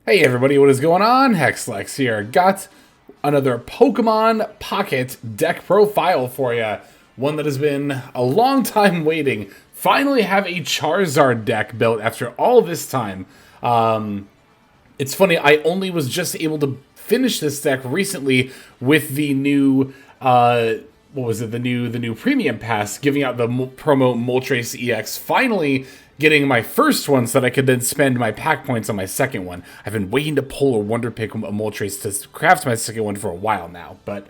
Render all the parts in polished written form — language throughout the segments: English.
Hey everybody, what is going on? Hexlex here. Got another Pokemon Pocket deck profile for you. One that has been a long time waiting. Finally have a Charizard deck built after all this time. It's funny, I only was just able to finish this deck recently with the new, what was it, the new premium pass, giving out the promo Moltres EX. Finally getting my first one so that I could then spend my pack points on my second one. I've been waiting to pull a Wonder Pick a Moltres to craft my second one for a while now, but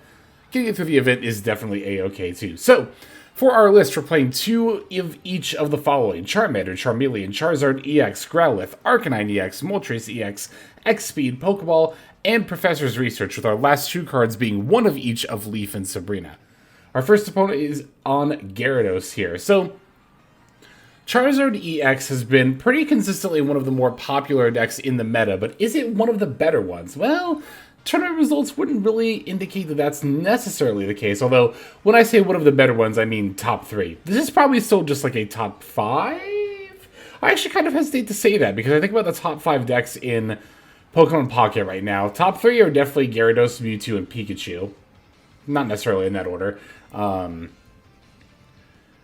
getting it through the event is definitely a-okay too. So, for our list, we're playing two of each of the following: Charmander, Charmeleon, Charizard EX, Growlithe, Arcanine EX, Moltres EX, X-Speed, Pokeball, and Professor's Research, with our last two cards being one of each of Leaf and Sabrina. Our first opponent is on Gyarados here. So, Charizard EX has been pretty consistently one of the more popular decks in the meta, but is it one of the better ones? Well, tournament results wouldn't really indicate that that's necessarily the case, although when I say one of the better ones, I mean top 3. This is probably still just like a top 5? I actually kind of hesitate to say that, because I think about the top 5 decks in Pokemon Pocket right now. Top 3 are definitely Gyarados, Mewtwo, and Pikachu. Not necessarily in that order.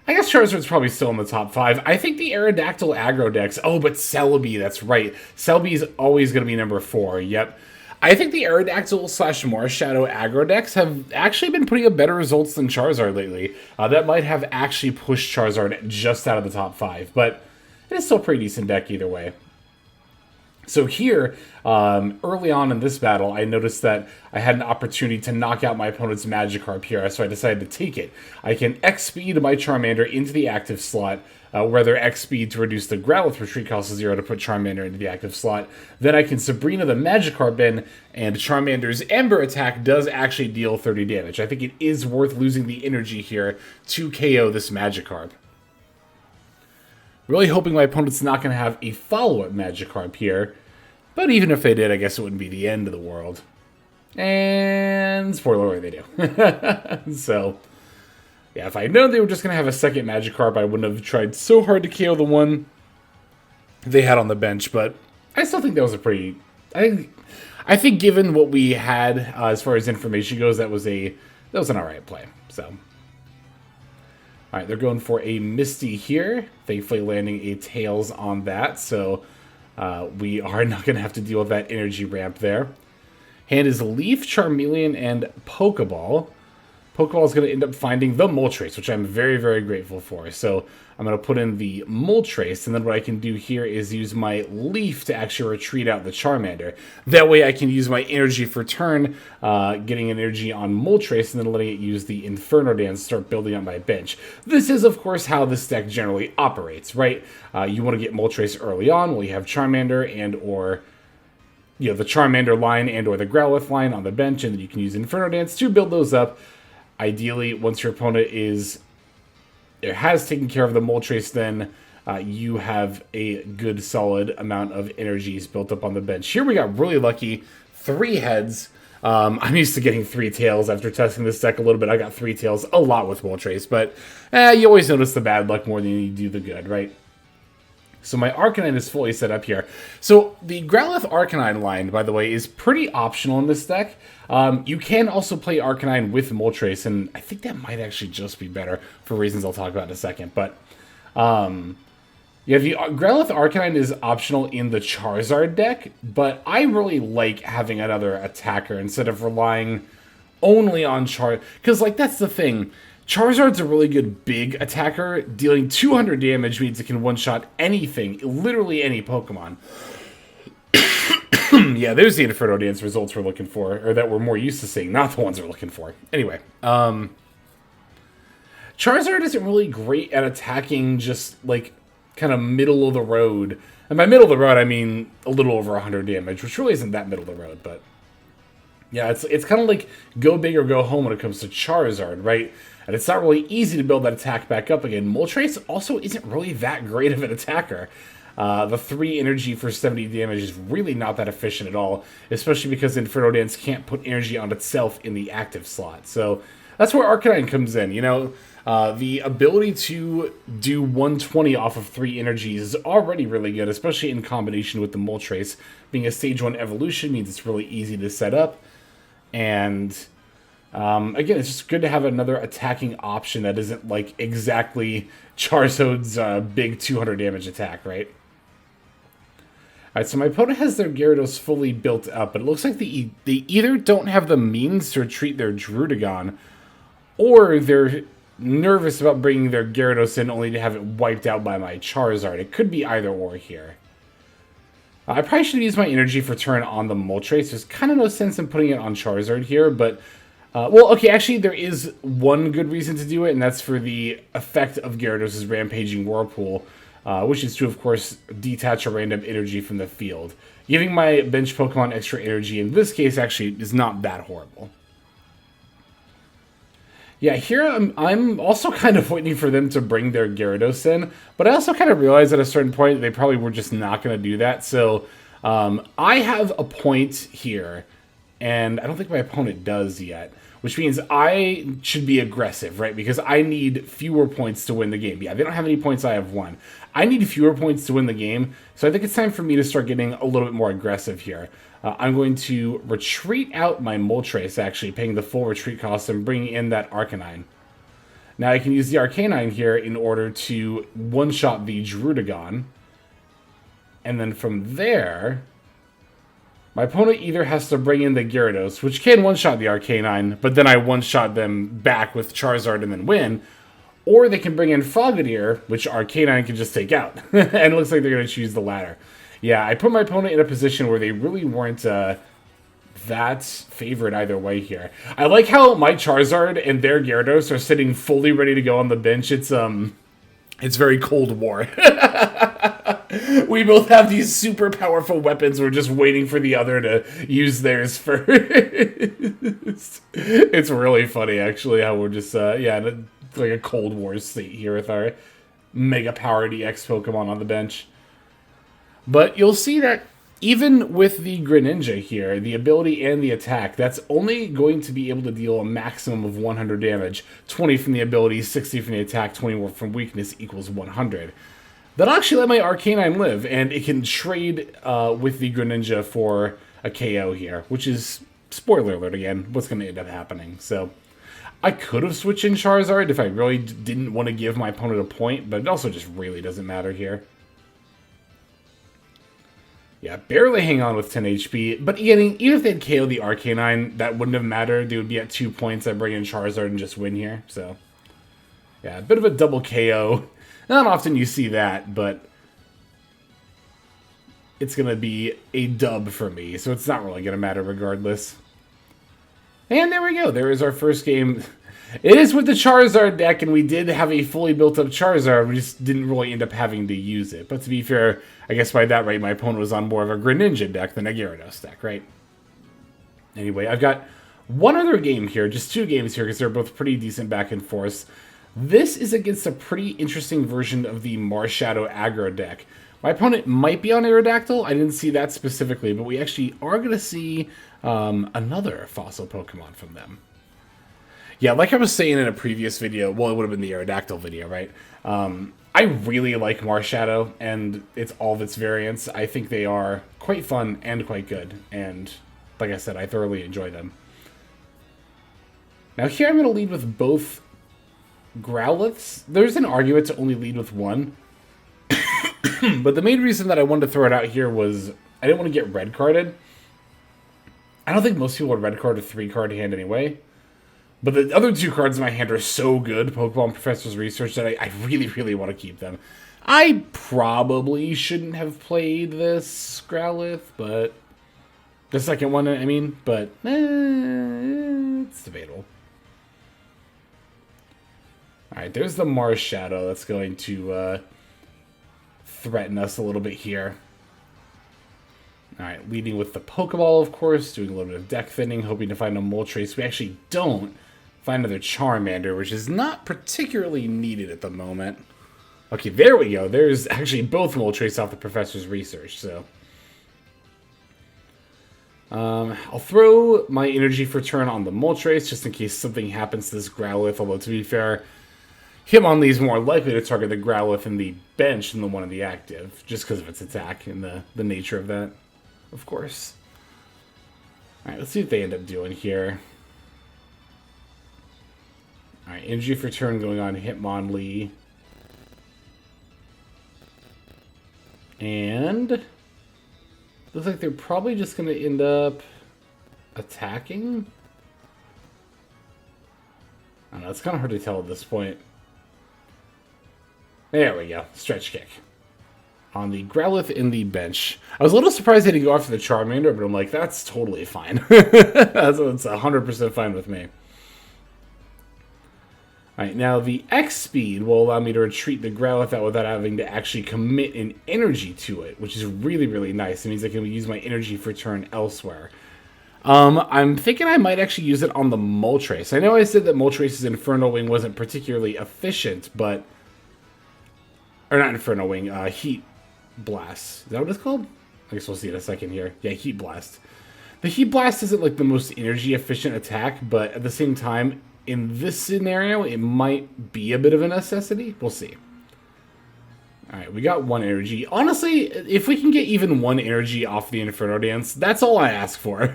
I guess Charizard's probably still in the top 5. I think the Aerodactyl aggro decks... Oh, but Celebi, that's right. Celebi's always going to be number 4, yep. I think the Aerodactyl / Marshadow aggro decks have actually been putting up better results than Charizard lately. That might have actually pushed Charizard just out of the top 5, but it is still a pretty decent deck either way. So here, early on in this battle, I noticed that I had an opportunity to knock out my opponent's Magikarp here, so I decided to take it. I can X-Speed my Charmander into the active slot, whether X-Speed to reduce the Growlithe retreat cost to 0 to put Charmander into the active slot. Then I can Sabrina the Magikarp in, and Charmander's Ember attack does actually deal 30 damage. I think it is worth losing the energy here to KO this Magikarp. Really hoping my opponent's not going to have a follow-up Magikarp here. But even if they did, I guess it wouldn't be the end of the world. And spoiler alert, they do. So, yeah, if I had known they were just going to have a second Magikarp, I wouldn't have tried so hard to KO the one they had on the bench. But I still think that was a pretty... I think given what we had as far as information goes, that was an alright play. So... Alright, they're going for a Misty here, thankfully landing a Tails on that, so we are not going to have to deal with that energy ramp there. Hand is Leaf, Charmeleon, and Pokeball. Pokeball is going to end up finding the Moltres, which I'm very, very grateful for. So I'm going to put in the Moltres, and then what I can do here is use my Leaf to actually retreat out the Charmander. That way I can use my energy for turn, getting an energy on Moltres, and then letting it use the Inferno Dance to start building up my bench. This is, of course, how this deck generally operates, right? You want to get Moltres early on while you have Charmander and or... the Charmander line and or the Growlithe line on the bench, and then you can use Inferno Dance to build those up. Ideally, once your opponent has taken care of the Moltres, then you have a good solid amount of energies built up on the bench. Here we got really lucky. 3 heads. I'm used to getting 3 tails after testing this deck a little bit. I got 3 tails a lot with Moltres, but you always notice the bad luck more than you do the good, right? So my Arcanine is fully set up here. So the Growlithe Arcanine line, by the way, is pretty optional in this deck. You can also play Arcanine with Moltres, and I think that might actually just be better for reasons I'll talk about in a second. But yeah, the Growlithe Arcanine is optional in the Charizard deck, but I really like having another attacker instead of relying only on Charizard. Because, like, that's the thing. Charizard's a really good big attacker. Dealing 200 damage means it can one-shot anything, literally any Pokemon. Yeah, there's the Inferno Dance results we're looking for, or that we're more used to seeing, not the ones we're looking for. Anyway, Charizard isn't really great at attacking just, like, kind of middle of the road. And by middle of the road, I mean a little over 100 damage, which really isn't that middle of the road, but... Yeah, it's kind of like go big or go home when it comes to Charizard, right? And it's not really easy to build that attack back up again. Moltres also isn't really that great of an attacker. The 3 energy for 70 damage is really not that efficient at all, especially because Inferno Dance can't put energy on itself in the active slot. So that's where Arcanine comes in, you know? The ability to do 120 off of 3 energies is already really good, especially in combination with the Moltres. Being a stage 1 evolution means it's really easy to set up. And again, it's just good to have another attacking option that isn't like exactly Charizard's big 200 damage attack, right? Alright, so my opponent has their Gyarados fully built up, but it looks like they either don't have the means to retreat their Druddigon, or they're nervous about bringing their Gyarados in only to have it wiped out by my Charizard. It could be either or here. I probably should use my energy for turn on the Moltres. There's kind of no sense in putting it on Charizard here, but... well, okay, actually, there is one good reason to do it, and that's for the effect of Gyarados' Rampaging Whirlpool, which is to, of course, detach a random energy from the field. Giving my bench Pokemon extra energy in this case actually is not that horrible. Yeah, here I'm also kind of waiting for them to bring their Gyarados in, but I also kind of realized at a certain point they probably were just not going to do that, so I have a point here, and I don't think my opponent does yet, which means I should be aggressive, right? Because I need fewer points to win the game. Yeah, they don't have any points, I have 1. I need fewer points to win the game, so I think it's time for me to start getting a little bit more aggressive here. I'm going to retreat out my Moltres, actually, paying the full retreat cost and bringing in that Arcanine. Now I can use the Arcanine here in order to one-shot the Druddigon. And then from there, my opponent either has to bring in the Gyarados, which can one-shot the Arcanine, but then I one-shot them back with Charizard and then win, or they can bring in Frogadier, which Arcanine can just take out. And it looks like they're going to choose the latter. Yeah, I put my opponent in a position where they really weren't that favored either way here. I like how my Charizard and their Gyarados are sitting fully ready to go on the bench. It's very Cold War. We both have these super powerful weapons. We're just waiting for the other to use theirs first. It's really funny, actually, how we're just, yeah, like a Cold War state here with our Mega Powered EX Pokemon on the bench. But you'll see that even with the Greninja here, the ability and the attack, that's only going to be able to deal a maximum of 100 damage. 20 from the ability, 60 from the attack, 20 more from weakness equals 100. That'll actually let my Arcanine live, and it can trade with the Greninja for a KO here, which is, spoiler alert again, what's going to end up happening. So I could have switched in Charizard if I really didn't want to give my opponent a point, but it also just really doesn't matter here. Yeah, barely hang on with 10 HP, but even if they'd KO the Arcanine, that wouldn't have mattered. They would be at 2 points. I bring in Charizard and just win here, so... yeah, a bit of a double KO. Not often you see that, but... it's going to be a dub for me, so it's not really going to matter regardless. And there we go. There is our first game. It is with the Charizard deck, and we did have a fully built-up Charizard. We just didn't really end up having to use it. But to be fair, I guess by that rate, my opponent was on more of a Greninja deck than a Gyarados deck, right? Anyway, I've got one other game here, just 2 games here, because they're both pretty decent back and forth. This is against a pretty interesting version of the Marshadow aggro deck. My opponent might be on Aerodactyl. I didn't see that specifically, but we actually are going to see another fossil Pokemon from them. Yeah, like I was saying in a previous video, well, it would have been the Aerodactyl video, right? I really like Marshadow and all of its variants. I think they are quite fun and quite good. And like I said, I thoroughly enjoy them. Now here I'm going to lead with both Growliths. There's an argument to only lead with one. But the main reason that I wanted to throw it out here was I didn't want to get red carded. I don't think most people would red card a 3-card hand anyway. But the other 2 cards in my hand are so good, Pokemon Professor's Research, that I really, really want to keep them. I probably shouldn't have played this Growlithe, but... the second one, I mean, but... it's debatable. Alright, there's the Marshadow that's going to threaten us a little bit here. Alright, leading with the Pokeball, of course, doing a little bit of deck thinning, hoping to find a Moltres. We actually don't find another Charmander, which is not particularly needed at the moment. Okay, there we go. There's actually both Moltres off the Professor's Research, so... I'll throw my energy for turn on the Moltres, just in case something happens to this Growlithe, although to be fair, Hitmonlee is more likely to target the Growlithe in the bench than the one in the active, just because of its attack and the nature of that, of course. Alright, let's see what they end up doing here. Alright, energy for turn going on Hitmonlee. And looks like they're probably just going to end up attacking. I don't know, it's kind of hard to tell at this point. There we go. Stretch kick. On the Growlithe in the bench. I was a little surprised they didn't go after the Charmander, but I'm like, that's totally fine. That's 100% fine with me. Alright, now the X speed will allow me to retreat the Growlithe out without having to actually commit an energy to it, which is really, really nice. It means I can use my energy for turn elsewhere. I'm thinking I might actually use it on the Moltres. I know I said that Moltres' Inferno Wing wasn't particularly efficient, but... Or not Inferno Wing, Heat Blast. Is that what it's called? I guess we'll see in a second here. Yeah, Heat Blast. The Heat Blast isn't like the most energy efficient attack, but at the same time, in this scenario, it might be a bit of a necessity. We'll see. Alright, we got one energy. Honestly, if we can get even one energy off the Inferno Dance, that's all I ask for.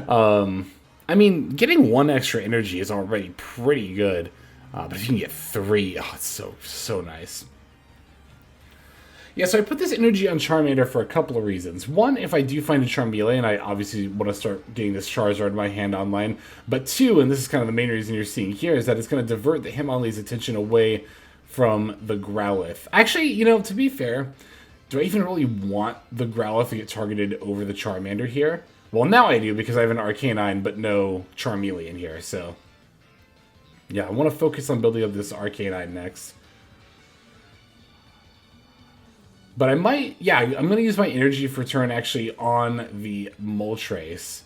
I mean, getting one extra energy is already pretty good. But if you can get 3, oh, it's so nice. Yeah, so I put this energy on Charmander for a couple of reasons. One, if I do find a Charmeleon, I obviously want to start getting this Charizard in my hand online. But two, and this is kind of the main reason you're seeing here, is that it's going to divert the Hitmonlee's attention away from the Growlithe. Actually, you know, to be fair, do I even really want the Growlithe to get targeted over the Charmander here? Well, now I do, because I have an Arcanine, but no Charmeleon here, so... Yeah, I want to focus on building up this Arcanine next. But I might, yeah, I'm going to use my energy for turn actually on the Moltres.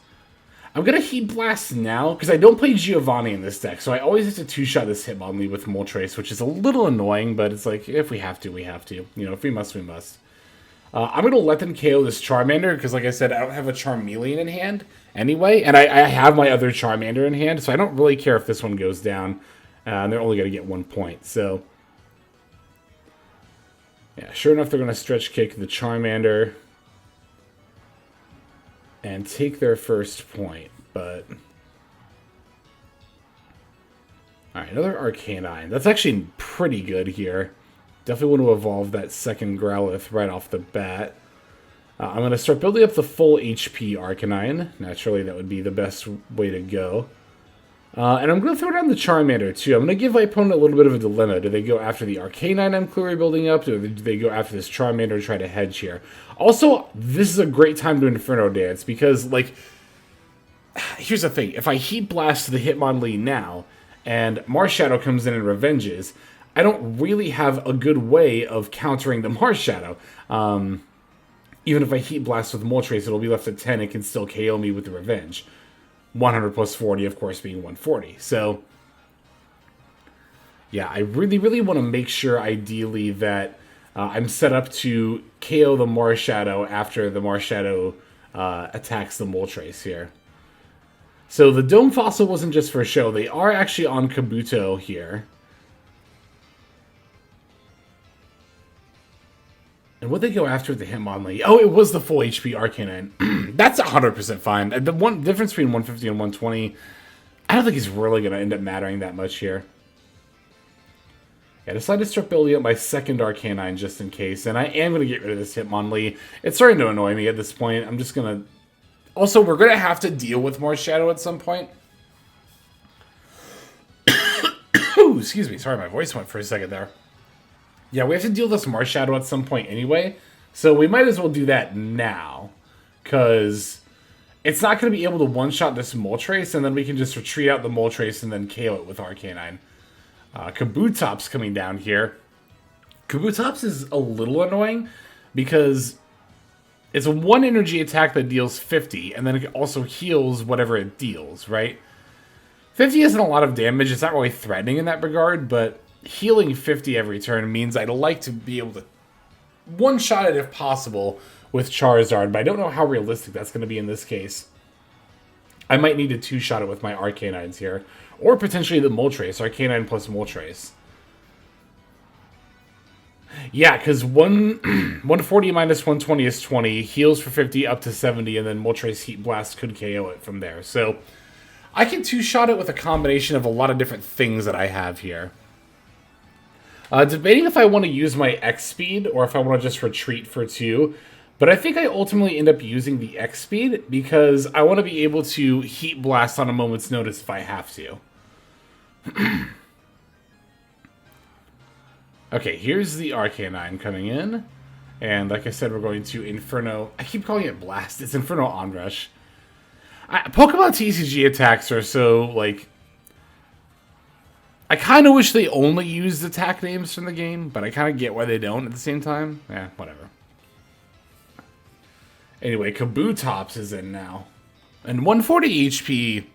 I'm going to Heat Blast now, because I don't play Giovanni in this deck, so I always have to two-shot this Hitmonlee with Moltres, which is a little annoying, but it's like, if we have to, we have to. You know, if we must, we must. I'm going to let them KO this Charmander, because like I said, I don't have a Charmeleon in hand anyway, and I have my other Charmander in hand, so I don't really care if this one goes down, and they're only going to get 1 point, so... Yeah, sure enough, they're going to stretch kick the Charmander and take their first point, but... Alright, another Arcanine. That's actually pretty good here. Definitely want to evolve that second Growlithe right off the bat. I'm going to start building up the full HP Arcanine. Naturally, that would be the best way to go. And I'm going to throw down the Charmander, too. I'm going to give my opponent a little bit of a dilemma. Do they go after the Arcanine I'm clearly building up, or do they go after this Charmander and try to hedge here? Also, this is a great time to Inferno Dance, because, like, here's the thing. If I Heat Blast the Hitmonlee now, and Marshadow comes in and revenges, I don't really have a good way of countering the Marshadow. Even if I Heat Blast with Moltres, it'll be left at 10 and can still KO me with the revenge. 100 plus 40, of course, being 140. So, yeah, I really, really want to make sure, ideally, that I'm set up to KO the Marshadow after the Marshadow attacks the Moltres here. So the Dome Fossil wasn't just for show. They are actually on Kabuto here. And would they go after the Hitmonlee? Oh, it was the full HP Arcanine. That's 100% fine. The one difference between 150 and 120, I don't think it's really going to end up mattering that much here. I decided to start building up my second Arcanine just in case, and I am going to get rid of this Hitmonlee. It's starting to annoy me at this point. I'm just going to... Also, we're going to have to deal with Marshadow at some point. Ooh, excuse me. Sorry, my voice went for a second there. Yeah, we have to deal with this Marshadow at some point anyway, so we might as well do that now, because it's not going to be able to one-shot this Moltres, and then we can just retreat out the Moltres and then KO it with Arcanine. Kabutop's coming down here. Kabutops is a little annoying, because it's a 1 energy attack that deals 50, and then it also heals whatever it deals, right? 50 isn't a lot of damage, it's not really threatening in that regard, but... healing 50 every turn means I'd like to be able to one-shot it if possible with Charizard, but I don't know how realistic that's going to be in this case. I might need to two-shot it with my Arcanines here, or potentially the Moltres, Arcanine plus Moltres. Yeah, because 140 minus 120 is 20, heals for 50 up to 70, and then Moltres Heat Blast could KO it from there. So I can two-shot it with a combination of a lot of different things that I have here. Debating if I want to use my X speed or if I want to just retreat for 2. But I think I ultimately end up using the X speed because I want to be able to Heat Blast on a moment's notice if I have to. Okay, here's the Arcanine coming in. And like I said, we're going to Inferno. I keep calling it Blast. It's Inferno Onrush. Pokemon TCG attacks are so, like... I kind of wish they only used attack names from the game, but I kind of get why they don't at the same time. Yeah, whatever. Anyway, Kabutops is in now. And 140 HP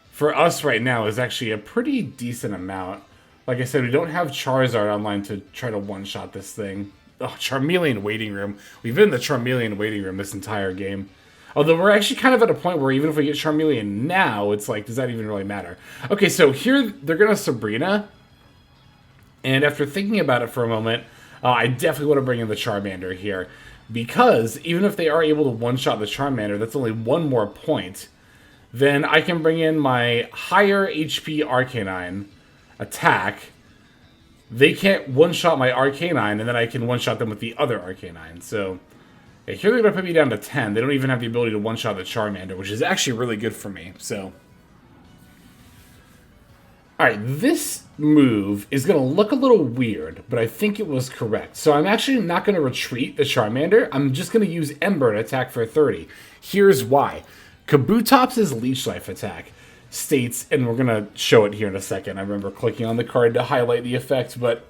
for us right now is actually a pretty decent amount. Like I said, we don't have Charizard online to try to one-shot this thing. Oh, Charmeleon Waiting Room. We've been in the Charmeleon Waiting Room this entire game. Although we're actually kind of at a point where even if we get Charmeleon now, it's like, does that even really matter? Okay, so here they're going to Sabrina. And after thinking about it for a moment, I definitely want to bring in the Charmander here. Because even if they are able to one-shot the Charmander, that's only one more point. Then I can bring in my higher HP Arcanine attack. They can't one-shot my Arcanine, and then I can one-shot them with the other Arcanine. So, yeah, here they're going to put me down to 10. They don't even have the ability to one-shot the Charmander, which is actually really good for me. So, alright, this move is going to look a little weird, but I think it was correct. So I'm actually not going to retreat the Charmander. I'm just going to use Ember and attack for 30. Here's why. Kabutops' Leech Life attack states, and we're going to show it here in a second. I remember clicking on the card to highlight the effect, but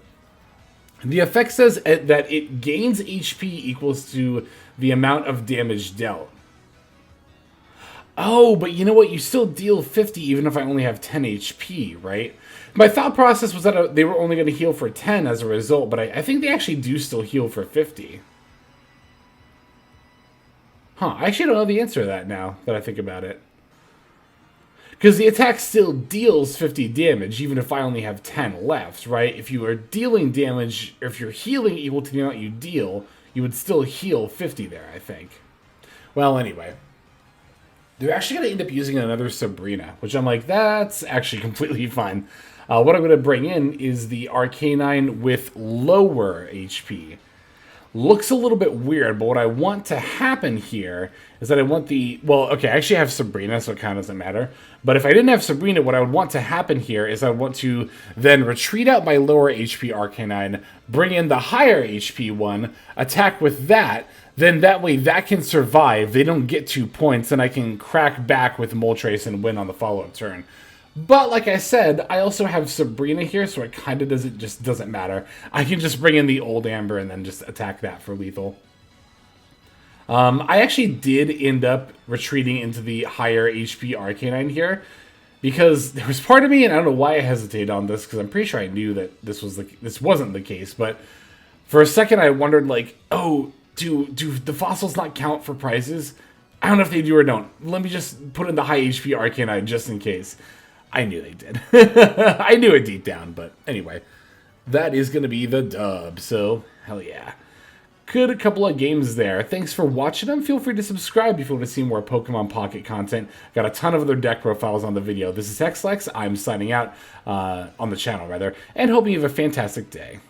the effect says that it gains HP equals to the amount of damage dealt. Oh, but you know what? You still deal 50 even if I only have 10 HP, right? My thought process was that they were only going to heal for 10 as a result, but I think they actually do still heal for 50. Huh, I actually don't know the answer to that now that I think about it. Because the attack still deals 50 damage, even if I only have 10 left, right? If you are dealing damage, or if you're healing equal to the amount you deal, you would still heal 50 there, I think. Well, anyway. They're actually going to end up using another Sabrina, which I'm like, that's actually completely fine. What I'm going to bring in is the Arcanine with lower HP. Looks a little bit weird, but what I want to happen here is that I want the... Well, okay, I actually have Sabrina, so it kind of doesn't matter. But if I didn't have Sabrina, what I would want to happen here is I want to then retreat out my lower HP Arcanine, bring in the higher HP one, attack with that, then that way that can survive. They don't get 2 points, and I can crack back with Moltres and win on the follow-up turn. But like I said, I also have Sabrina here, so it kind of doesn't matter. I can just bring in the old Amber and then just attack that for lethal. I actually did end up retreating into the higher HP Arcanine here, because there was part of me, and I don't know why I hesitated on this, because I'm pretty sure I knew that this wasn't the case, but for a second I wondered, like, oh, do the fossils not count for prizes? I don't know if they do or don't. Let me just put in the high HP Arcanine just in case. I knew they did. I knew it deep down, but anyway. That is going to be the dub, so hell yeah. Good a couple of games there. Thanks for watching them. Feel free to subscribe if you want to see more Pokemon Pocket content. Got a ton of other deck profiles on the video. This is Hexlex. I'm signing out on the channel, rather, and hoping you have a fantastic day.